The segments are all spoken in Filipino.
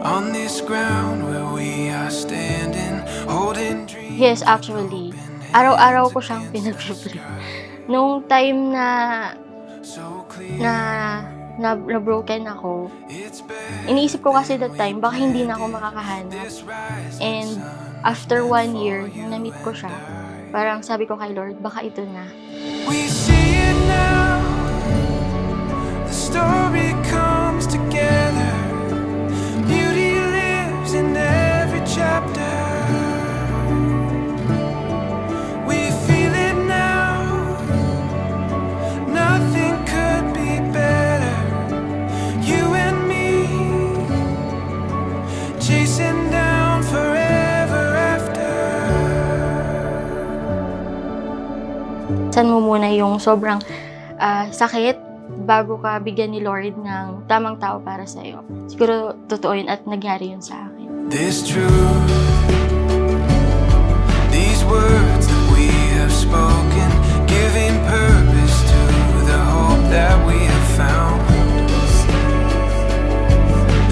On this ground where we are standing, holding dreams. Yes, actually, araw-araw ko siyang pinag-pray. Nung time na So broken ako, it's better iniisip ko kasi that time, baka hindi na ako makakahanap. And after 1 year, nung na-meet ko siya, parang sabi ko kay Lord, baka ito na. we see it now. The story comes together. Beauty lives in every chapter. We feel it now. Nothing could be better. You and me chasing down forever after. San mo muna yung sobrang sakit bago ka bigyan ni Lord ng tamang tao para sa'yo. Siguro totoo yun at nagyari yun sa akin. This truth, these words that we have spoken, giving purpose to the hope that we have found.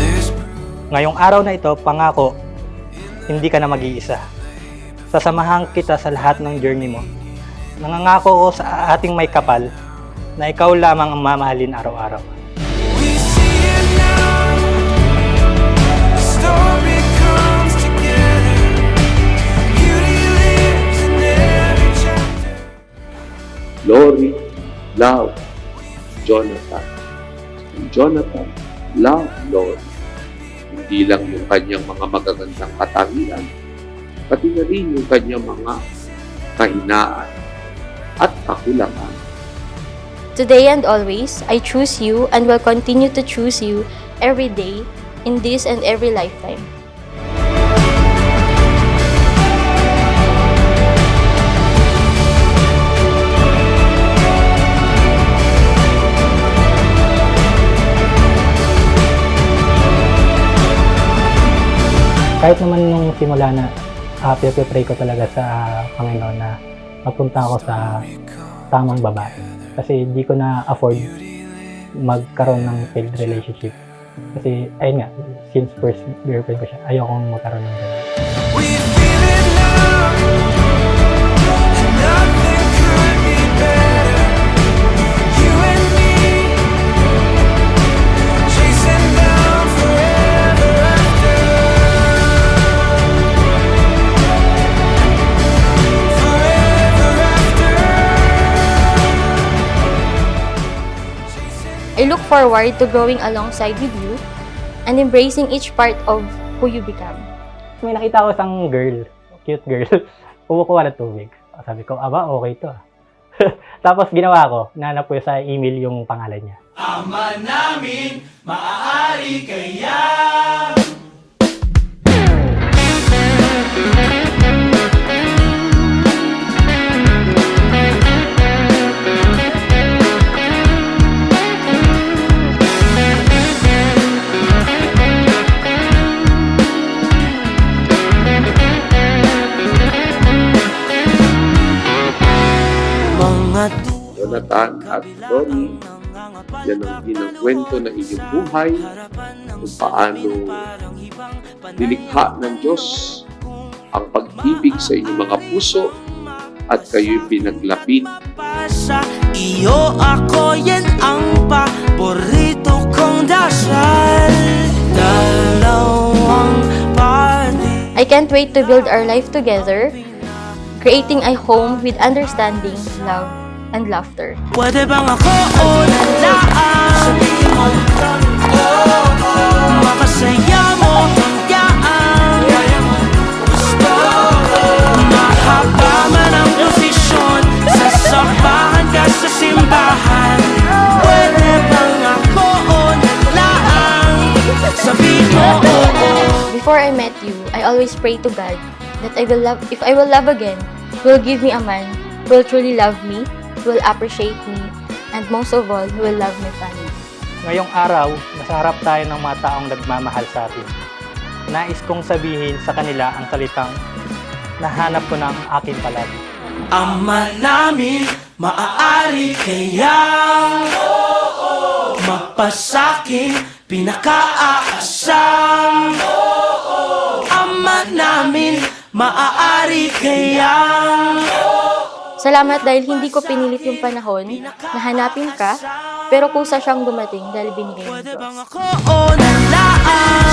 This Ngayong araw na ito, pangako, hindi ka na mag-iisa. Sasamahan kita sa lahat ng journey mo. Nangangako ko sa ating may kapal na ikaw lamang ang mamahalin araw-araw. we see it now. The story comes together. Beauty lives in every chapter. Lori loved Jonathan. And Jonathan loved Lori. Hindi lang yung kanyang mga magagandang katangian, pati na rin yung kanyang mga kahinaan at kakulangan. Today and always, I choose you and will continue to choose you every day in this and every lifetime. Kahit naman nung simula na pray ko talaga sa Panginoon na magpunta ako sa tamang babae. Kasi hindi ko na afford magkaroon ng failed relationship. Kasi ayun nga, since first girlfriend ko siya, ayokong magkaroon ng ganun. We feel it now. And nothing could be better. You and me chasing down forever after. Forever after. I look forward to growing alongside with you and embracing each part of who you become. May nakita ko isang girl, cute girl, kumukuha ng tubig. Sabi ko, aba, okay to. Tapos ginawa ko, nanap ko sa email yung pangalan niya. Ama namin, maaari kaya. Jonathan at Lori, yan ang kwento na inyong buhay, kung paano nilikha ng Diyos ang pag-ibig sa inyong mga puso at kayo'y pinaglapit. Sa iyo ako, yan ang paborito kong dasal. Dalawang party. I can't wait to build our life together, creating a home with understanding, love, and laughter. Pwede bang ako o nalaan? Sabihin mo, mapasaya mo, hanggaan. Gusto mahaba man ang posisyon, sasabahan ka sa simbahan. Pwede bang ako o nalaan? Sabihin mo, oo. Before I met you, I always pray to God that if I will love again, He will give me a man who will truly love me, who will appreciate me, and most of all, who will love my family. Ngayong araw, nasa harap tayo ng mga taong nagmamahal sa atin. Nais kong sabihin sa kanila ang salitang nahanap ko ng aking palagi. Ama namin, maaari kayang mapasaking pinakaasam. maaari kaya Salamat dahil hindi ko pinilit yung panahon na hanapin ka, pero kusa siyang dumating dahil binigay ng pwede Diyos. bang ako o nalaan